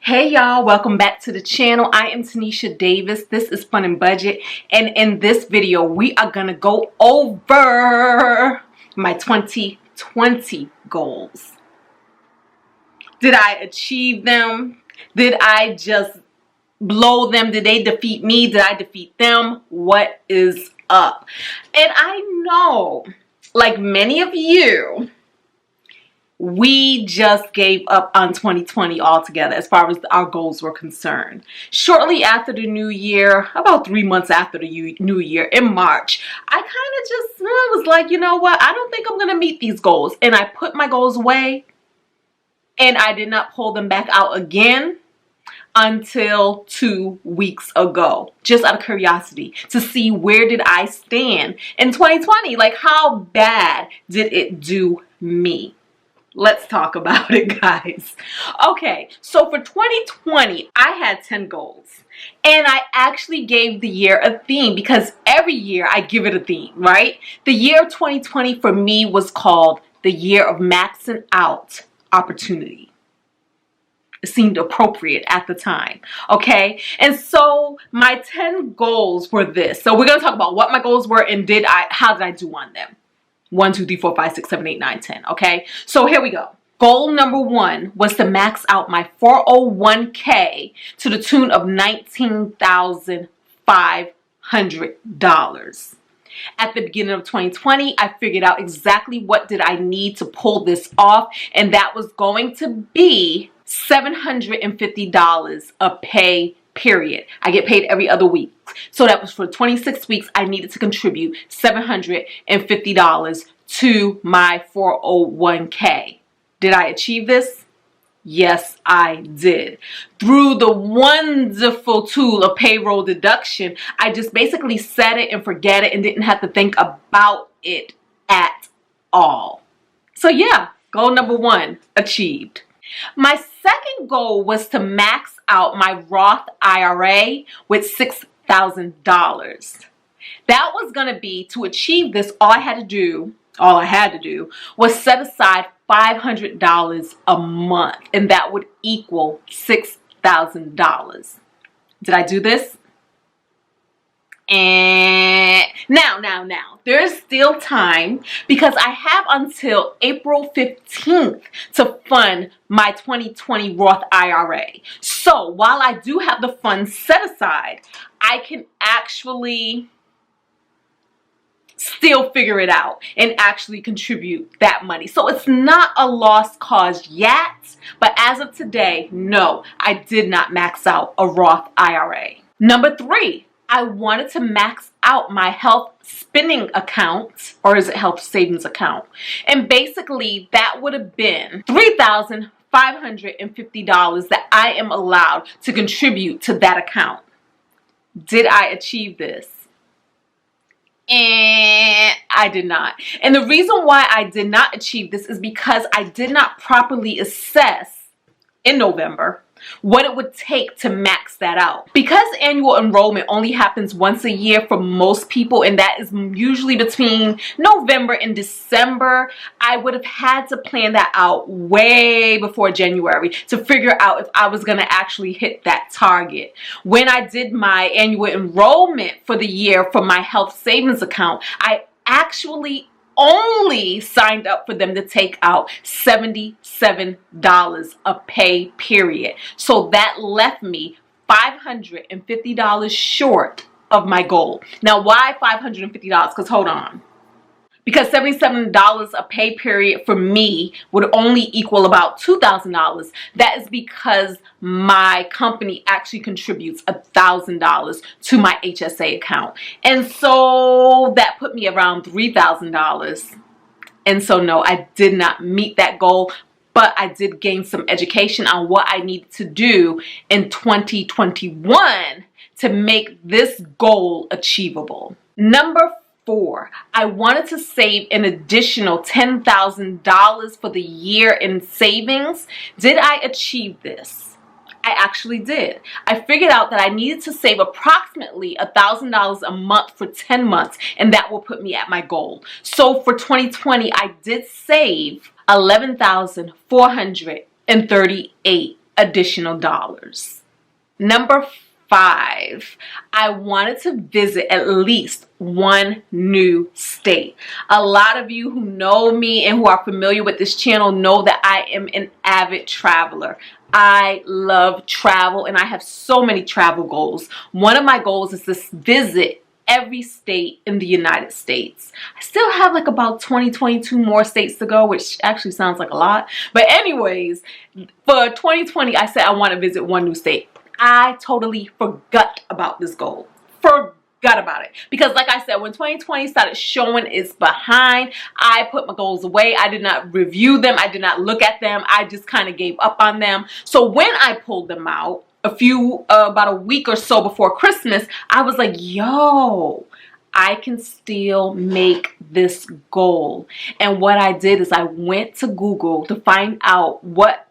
Hey y'all, welcome back to the channel. I am Tinesha Davis. This is Fun and Budget, and in this video we are gonna go over my 2020 goals. Did I achieve them? Did I just blow them? Did they defeat me? Did I defeat them? What is up? And I know, like many of you, we just gave up on 2020 altogether as far as our goals were concerned. Shortly after the new year, about 3 months after the new year, in March, I kind of just was like, you know what, I don't think I'm going to meet these goals. And I put my goals away and I did not pull them back out again until 2 weeks ago, just out of curiosity to see where did I stand in 2020. Like, how bad did it do me? Let's talk about it, guys. Okay, so for 2020, I had 10 goals. And I actually gave the year a theme because every year I give it a theme, right? The year of 2020 for me was called the year of maxing out opportunity. It seemed appropriate at the time, okay? And so my 10 goals were this. So we're going to talk about what my goals were and how did I do on them. 1, 2, 3, 4, 5, 6, 7, 8, 9, 10. Okay, so here we go. Goal number 1 was to max out my 401k to the tune of $19,500. At the beginning of 2020, I figured out exactly what did I need to pull this off, and that was going to be $750 a pay period. I get paid every other week. So that was for 26 weeks. I needed to contribute $750 to my 401k. Did I achieve this? Yes, I did. Through the wonderful tool of payroll deduction, I just basically set it and forget it and didn't have to think about it at all. So yeah, goal number 1 achieved. My second goal was to max out my Roth IRA with $6,000. That was going to be, to achieve this, all I had to do was set aside $500 a month, and that would equal $6,000. Did I do this? And now, there's still time because I have until April 15th to fund my 2020 Roth IRA. So while I do have the funds set aside, I can actually still figure it out and actually contribute that money. So it's not a lost cause yet, but as of today, no, I did not max out a Roth IRA. Number 3. I wanted to max out my health spending account, or is it health savings account? And basically that would have been $3,550 that I am allowed to contribute to that account. Did I achieve this? And I did not. And the reason why I did not achieve this is because I did not properly assess in November what it would take to max that out. Because annual enrollment only happens once a year for most people, and that is usually between November and December, I would have had to plan that out way before January to figure out if I was going to actually hit that target. When I did my annual enrollment for the year for my health savings account, I actually only signed up for them to take out $77 a pay period. So that left me $550 short of my goal. Now, why $550? Because hold on. Because $77 a pay period for me would only equal about $2,000. That is because my company actually contributes $1,000 to my HSA account. And so that put me around $3,000. And so no, I did not meet that goal, but I did gain some education on what I needed to do in 2021 to make this goal achievable. Number 4, I wanted to save an additional $10,000 for the year in savings. Did I achieve this? I actually did. I figured out that I needed to save approximately $1,000 a month for 10 months, and that will put me at my goal. So for 2020, I did save $11,438. additional dollars. Number 5, I wanted to visit at least one new state. A lot of you who know me and who are familiar with this channel know that I am an avid traveler. I love travel and I have so many travel goals. One of my goals is to visit every state in the United States. I still have like about 22 more states to go, which actually sounds like a lot. But anyways, for 2020, I said I want to visit one new state. I totally forgot about this goal. Forgot about it. Because like I said, when 2020 started showing its behind, I put my goals away. I did not review them. I did not look at them. I just kind of gave up on them. So when I pulled them out, about a week or so before Christmas, I was like, yo, I can still make this goal. And what I did is I went to Google to find out what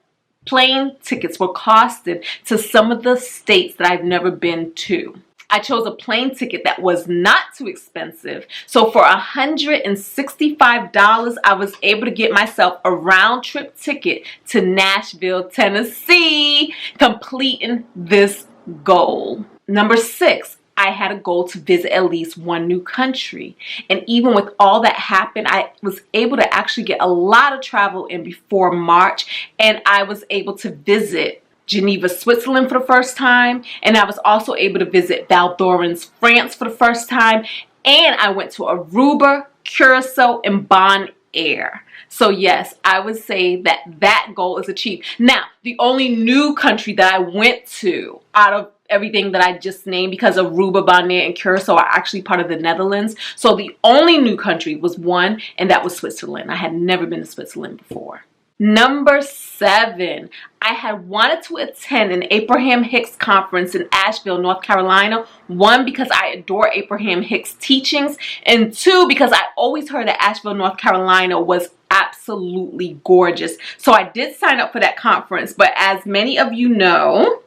plane tickets were costing to some of the states that I've never been to. I chose a plane ticket that was not too expensive. So for $165, I was able to get myself a round trip ticket to Nashville, Tennessee, completing this goal. Number 6, I had a goal to visit at least one new country. And even with all that happened, I was able to actually get a lot of travel in before March. And I was able to visit Geneva, Switzerland for the first time. And I was also able to visit Val Thorens, France for the first time. And I went to Aruba, Curacao, and Bon Air. So yes, I would say that that goal is achieved. Now, the only new country that I went to out of everything that I just named, because Aruba, Bon Air, and Curacao are actually part of the Netherlands. So the only new country was one, and that was Switzerland. I had never been to Switzerland before. Number 7, I had wanted to attend an Abraham-Hicks conference in Asheville, North Carolina. 1, because I adore Abraham-Hicks teachings, and 2, because I always heard that Asheville, North Carolina was absolutely gorgeous. So I did sign up for that conference, but as many of you know,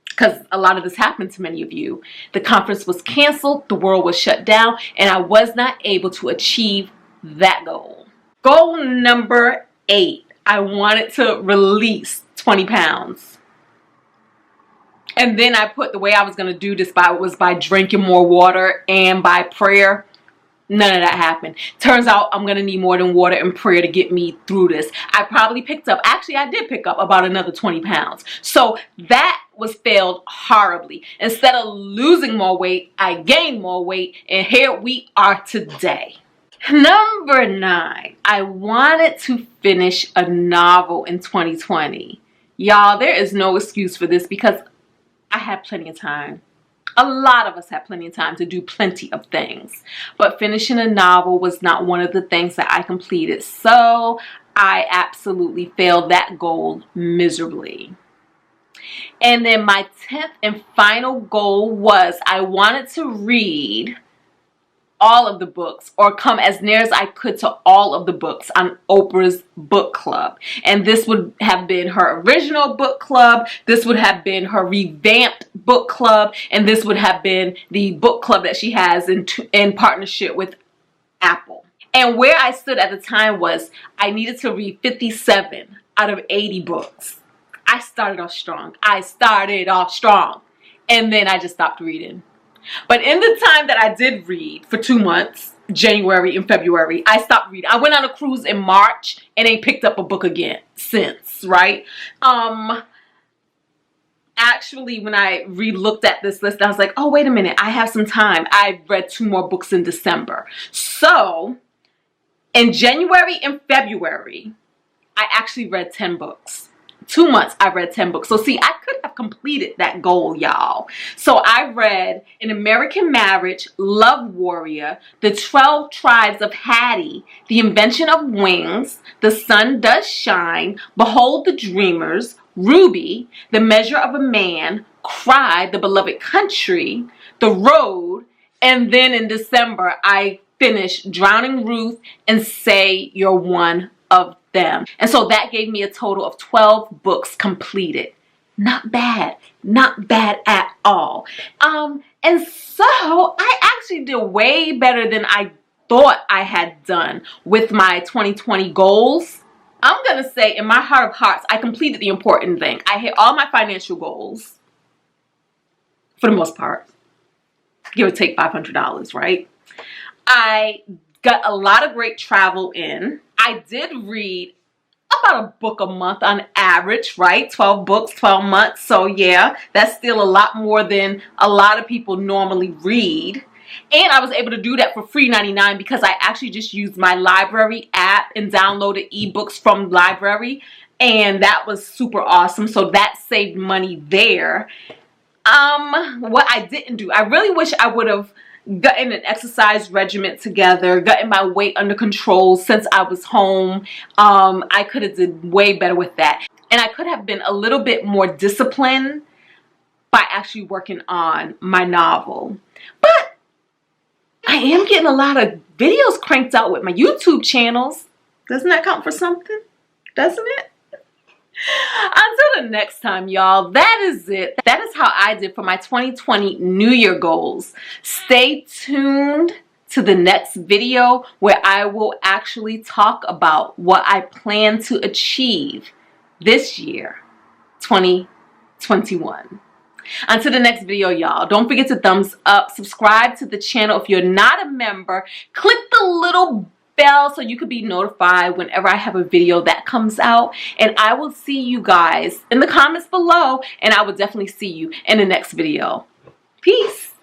because a lot of this happened to many of you, the conference was canceled, the world was shut down, and I was not able to achieve that goal. Goal number 8, I wanted to release 20 pounds. And then I put the way I was going to do this was by drinking more water and by prayer. None of that happened. Turns out I'm going to need more than water and prayer to get me through this. I probably picked up, actually I did pick up about another 20 pounds. So that was failed horribly. Instead of losing more weight, I gained more weight, and here we are today. Number 9, I wanted to finish a novel in 2020. Y'all, there is no excuse for this because I had plenty of time. A lot of us had plenty of time to do plenty of things. But finishing a novel was not one of the things that I completed. So I absolutely failed that goal miserably. And then my 10th and final goal was I wanted to read all of the books, or come as near as I could to all of the books on Oprah's book club. And this would have been her original book club, this would have been her revamped book club, and this would have been the book club that she has in partnership with Apple. And where I stood at the time was I needed to read 57 out of 80 books. I started off strong. And then I just stopped reading. But in the time that I did read for 2 months, January and February, I stopped reading. I went on a cruise in March and ain't picked up a book again since, right? Actually, when I re-looked at this list, I was like, oh, wait a minute, I have some time. I read 2 more books in December. So in January and February, I actually read 10 books. 2 months, I read 10 books. So see, I could have completed that goal, y'all. So I read An American Marriage, Love Warrior, The 12 Tribes of Hattie, The Invention of Wings, The Sun Does Shine, Behold the Dreamers, Ruby, The Measure of a Man, Cry, The Beloved Country, The Road, and then in December, I finished Drowning Ruth and Say You're One of Them. And so that gave me a total of 12 books completed. Not bad at all. And so I actually did way better than I thought I had done with my 2020 goals. I'm going to say in my heart of hearts, I completed the important thing. I hit all my financial goals for the most part. Give or take $500, right? I got a lot of great travel in. I did read about a book a month on average, right? 12 books, 12 months. So yeah, that's still a lot more than a lot of people normally read. And I was able to do that for free $99 because I actually just used my library app and downloaded ebooks from library. And that was super awesome. So that saved money there. What I didn't do, I really wish I would have gotten an exercise regimen together, gotten my weight under control since I was home. I could have did way better with that. And I could have been a little bit more disciplined by actually working on my novel. But I am getting a lot of videos cranked out with my YouTube channels. Doesn't that count for something? Doesn't it? Until the next time, y'all, that is it. That is how I did for my 2020 New Year goals. Stay tuned to the next video where I will actually talk about what I plan to achieve this year, 2021. Until the next video, y'all, don't forget to thumbs up, subscribe to the channel if you're not a member, click the little bell so you could be notified whenever I have a video that comes out. And I will see you guys in the comments below, and I will definitely see you in the next video. Peace.